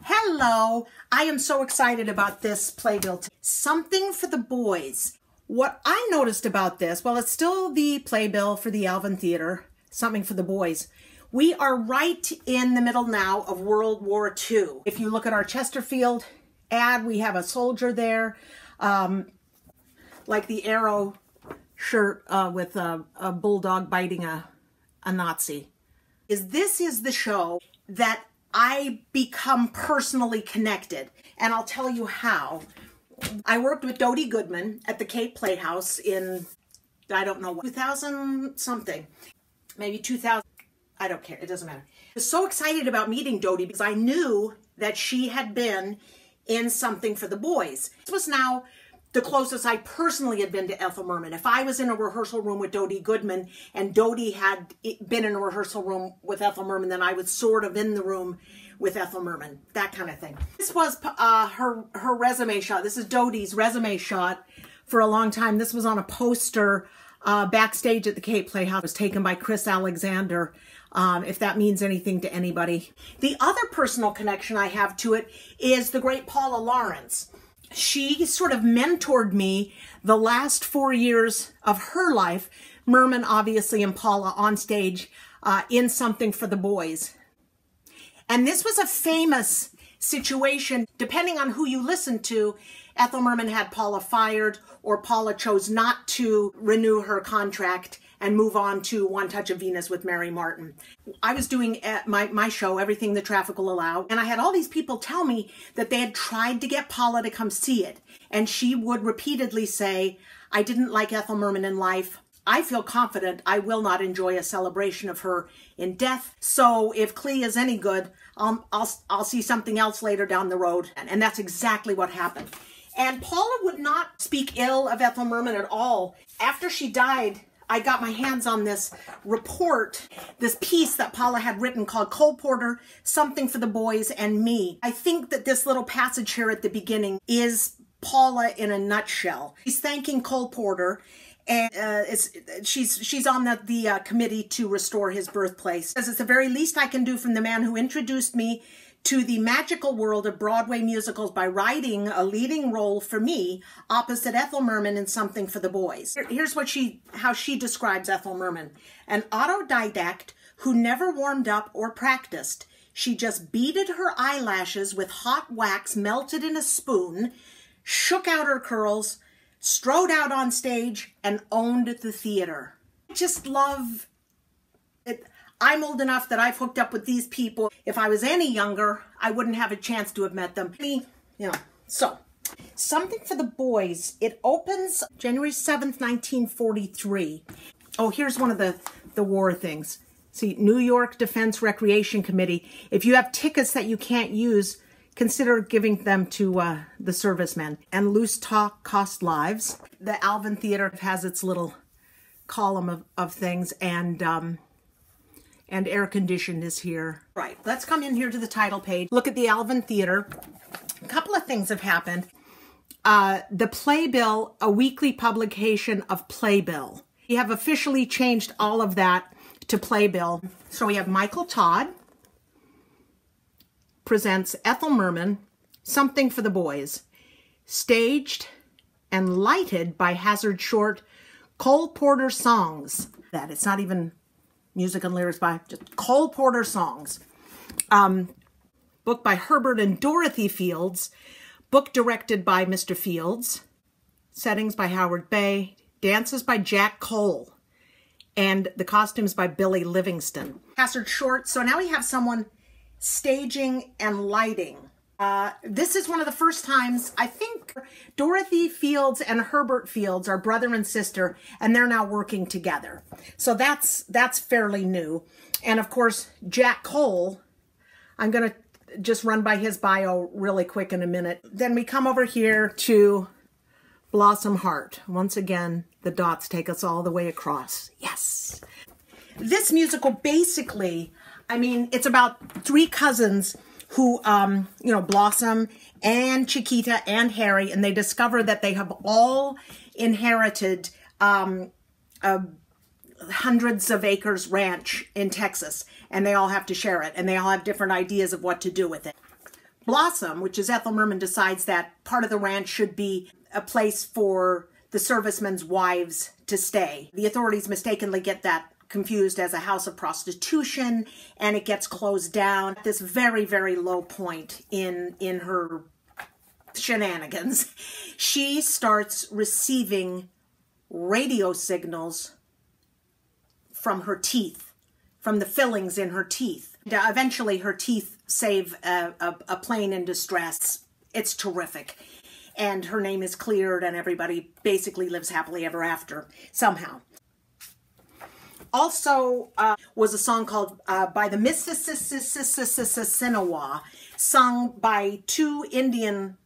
Hello, I am so excited about this playbill. Something for the boys. What I noticed about this, well, it's still the playbill for the Alvin Theater, something for the boys. We are right in the middle now of World War II. If you look at our Chesterfield ad, we have a soldier there, like the Arrow shirt with a bulldog biting a Nazi. This is the show that I become personally connected, and I'll tell you how. I worked with Dodie Goodman at the Cape Playhouse in, I don't know, 2000 something, maybe 2000, I don't care, it doesn't matter. I was so excited about meeting Dodie because I knew that she had been in Something for the Boys. This was now the closest I personally had been to Ethel Merman. If I was in a rehearsal room with Dodie Goodman and Dodie had been in a rehearsal room with Ethel Merman, then I was sort of in the room with Ethel Merman, that kind of thing. This was her resume shot. This is Dodie's resume shot for a long time. This was on a poster backstage at the Cape Playhouse. It was taken by Chris Alexander, if that means anything to anybody. The other personal connection I have to it is the great Paula Lawrence. She sort of mentored me the last 4 years of her life. Merman, obviously, and Paula on stage in Something for the Boys. And this was a famous situation. Depending on who you listen to, Ethel Merman had Paula fired, or Paula chose not to renew her contract and move on to One Touch of Venus with Mary Martin. I was doing my show, Everything the Traffic Will Allow, and I had all these people tell me that they had tried to get Paula to come see it. And she would repeatedly say, I didn't like Ethel Merman in life. I feel confident I will not enjoy a celebration of her in death. So if Klea is any good, I'll see something else later down the road. And that's exactly what happened. And Paula would not speak ill of Ethel Merman at all. After she died, I got my hands on this report, this piece that Paula had written called Cole Porter, Something for the Boys and Me. I think that this little passage here at the beginning is Paula in a nutshell. She's thanking Cole Porter, and she's on the committee to restore his birthplace. Says, it's the very least I can do from the man who introduced me to the magical world of Broadway musicals by writing a leading role for me opposite Ethel Merman in Something for the Boys. Here's how she describes Ethel Merman. An autodidact who never warmed up or practiced. She just beaded her eyelashes with hot wax melted in a spoon, shook out her curls, strode out on stage, and owned the theater. I just love it. I'm old enough that I've hooked up with these people. If I was any younger, I wouldn't have a chance to have met them. So, Something for the Boys. It opens January 7th, 1943. Oh, here's one of the war things. See, New York Defense Recreation Committee. If you have tickets that you can't use, consider giving them to the servicemen. And Loose Talk Cost Lives. The Alvin Theater has its little column of things, and air conditioned is here. Right, let's come in here to the title page. Look at the Alvin Theater. A couple of things have happened. The Playbill, a weekly publication of Playbill. We have officially changed all of that to Playbill. So we have Michael Todd presents Ethel Merman, Something for the Boys, staged and lighted by Hazard Short, Cole Porter Songs. That it's not even music and lyrics by just Cole Porter Songs. Book by Herbert and Dorothy Fields. Book directed by Mr. Fields. Settings by Howard Bay. Dances by Jack Cole. And the costumes by Billy Livingston. Hazard Short. So now we have someone staging and lighting. This is one of the first times, I think Dorothy Fields and Herbert Fields are brother and sister, and they're now working together. So that's fairly new. And of course, Jack Cole, I'm going to just run by his bio really quick in a minute. Then we come over here to Blossom Heart. Once again, the dots take us all the way across. Yes. This musical basically, I mean, it's about three cousins who, Blossom and Chiquita and Harry, and they discover that they have all inherited hundreds of acres ranch in Texas, and they all have to share it, and they all have different ideas of what to do with it. Blossom, which is Ethel Merman, decides that part of the ranch should be a place for the servicemen's wives to stay. The authorities mistakenly get that confused as a house of prostitution, and it gets closed down at this very, very low point in her shenanigans. She starts receiving radio signals from her teeth, from the fillings in her teeth. Eventually her teeth save a plane in distress. It's terrific. And her name is cleared, and everybody basically lives happily ever after, somehow. Also was a song called by the Mississinawa, sung by two Indian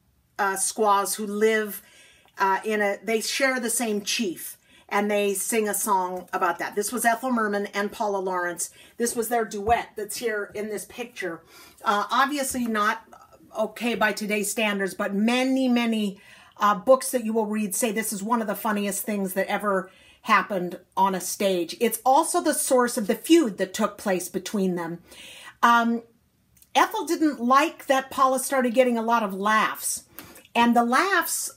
squaws who live they share the same chief, and they sing a song about that. This was Ethel Merman and Paula Lawrence. This was their duet that's here in this picture. Obviously not okay by today's standards, but many books that you will read say this is one of the funniest things that ever happened on a stage. It's also the source of the feud that took place between them. Ethel didn't like that Paula started getting a lot of laughs, and the laughs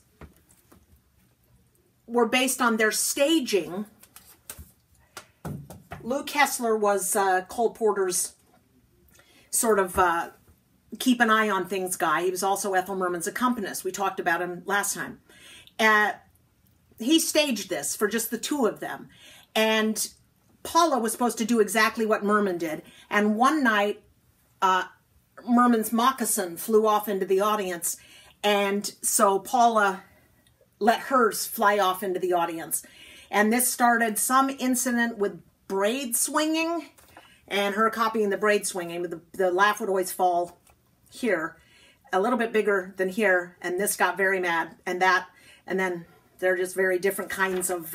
were based on their staging. Lou Kessler was Cole Porter's sort of keep an eye on things guy. He was also Ethel Merman's accompanist. We talked about him last time. He staged this for just the two of them. And Paula was supposed to do exactly what Merman did. And one night, Merman's moccasin flew off into the audience. And so Paula let hers fly off into the audience. And this started some incident with braid swinging and her copying the braid swinging. The laugh would always fall here, a little bit bigger than here. And this got very mad. And then they're just very different kinds of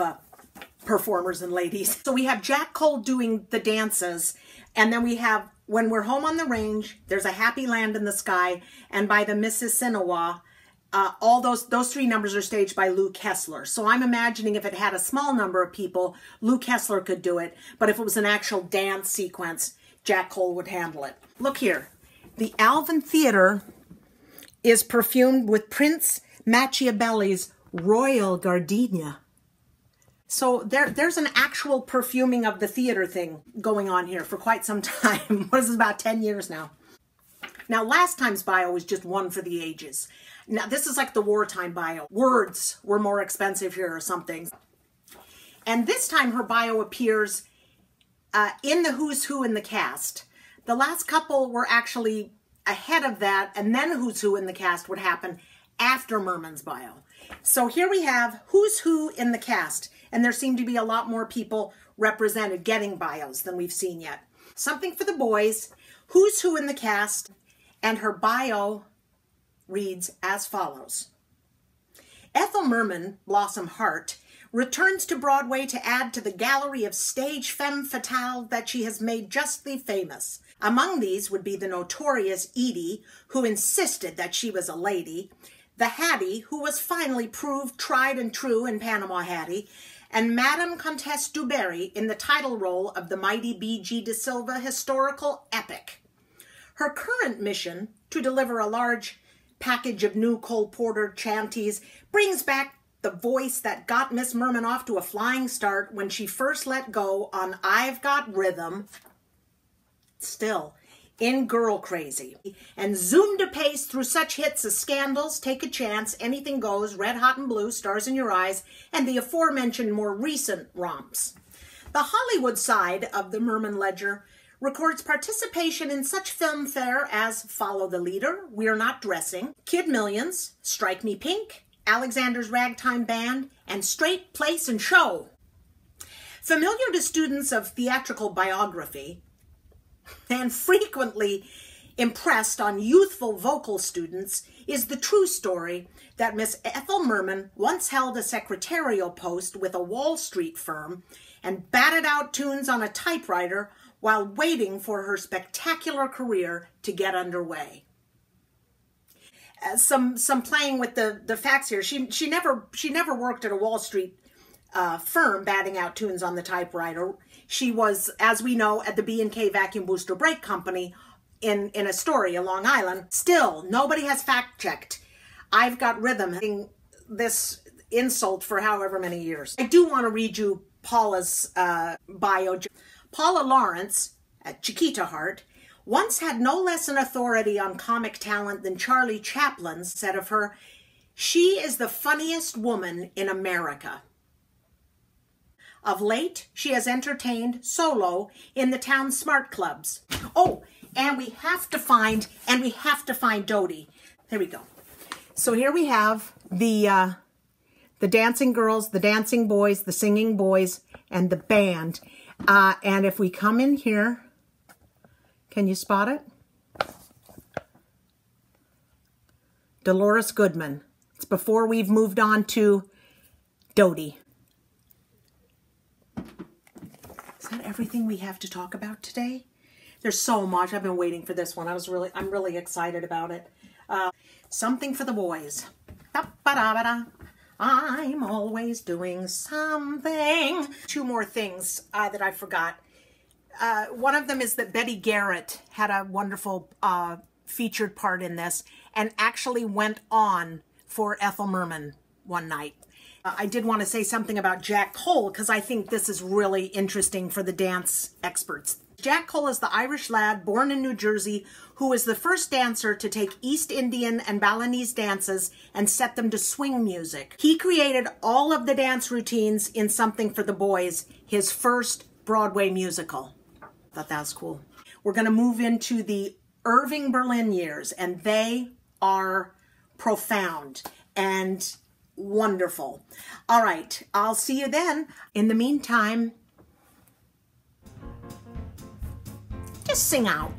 performers and ladies. So we have Jack Cole doing the dances. And then we have When We're Home on the Range, There's a Happy Land in the Sky, and by the Mississinawa. All those three numbers are staged by Lou Kessler. So I'm imagining if it had a small number of people, Lou Kessler could do it. But if it was an actual dance sequence, Jack Cole would handle it. Look here. The Alvin Theater is perfumed with Prince Machiavelli's Royal Gardenia. So there's an actual perfuming of the theater thing going on here for quite some time. What is it, about 10 years now? Now, last time's bio was just one for the ages. Now, this is like the wartime bio. Words were more expensive here or something. And this time her bio appears in the who's who in the cast. The last couple were actually ahead of that, and then who's who in the cast would happen after Merman's bio. So here we have who's who in the cast, and there seem to be a lot more people represented getting bios than we've seen yet. Something for the boys, who's who in the cast, and her bio reads as follows. Ethel Merman, Blossom Hart, returns to Broadway to add to the gallery of stage femme fatale that she has made justly famous. Among these would be the notorious Edie, who insisted that she was a lady, the Hattie, who was finally proved tried and true in Panama Hattie, and Madame Comtesse du Barry in the title role of the mighty B.G. de Silva historical epic. Her current mission, to deliver a large package of new Cole Porter chanties, brings back the voice that got Miss Merman off to a flying start when she first let go on I've Got Rhythm, still in Girl Crazy, and zoomed apace through such hits as Scandals, Take a Chance, Anything Goes, Red Hot and Blue, Stars in Your Eyes, and the aforementioned more recent romps. The Hollywood side of the Merman ledger records participation in such film fare as Follow the Leader, We're Not Dressing, Kid Millions, Strike Me Pink, Alexander's Ragtime Band, and Straight Place and Show. Familiar to students of theatrical biography, and frequently impressed on youthful vocal students, is the true story that Miss Ethel Merman once held a secretarial post with a Wall Street firm and batted out tunes on a typewriter while waiting for her spectacular career to get underway. Some playing with the facts here. She never worked at a Wall Street firm batting out tunes on the typewriter. She was, as we know, at the B&K Vacuum Booster Brake Company in Astoria, Long Island. Still, nobody has fact-checked. I've got rhythm this insult for however many years. I do want to read you Paula's bio. Paula Lawrence, at Chiquita Heart, once had no less an authority on comic talent than Charlie Chaplin said of her, "She is the funniest woman in America." Of late, she has entertained solo in the town smart clubs. Oh, and we have to find Dodie. There we go. So here we have the dancing girls, the dancing boys, the singing boys, and the band. And if we come in here, can you spot it? Dolores Goodman. It's before we've moved on to Dodie. Is that everything we have to talk about today? There's so much. I've been waiting for this one. I'm really excited about it. Something for the boys. Da-ba-da-ba-da. I'm always doing something. Two more things that I forgot. One of them is that Betty Garrett had a wonderful featured part in this and actually went on for Ethel Merman one night. I did want to say something about Jack Cole because I think this is really interesting for the dance experts. Jack Cole is the Irish lad born in New Jersey who was the first dancer to take East Indian and Balinese dances and set them to swing music. He created all of the dance routines in Something for the Boys, his first Broadway musical. Thought that was cool. We're going to move into the Irving Berlin years, and they are profound and wonderful. All right, I'll see you then. In the meantime, just sing out.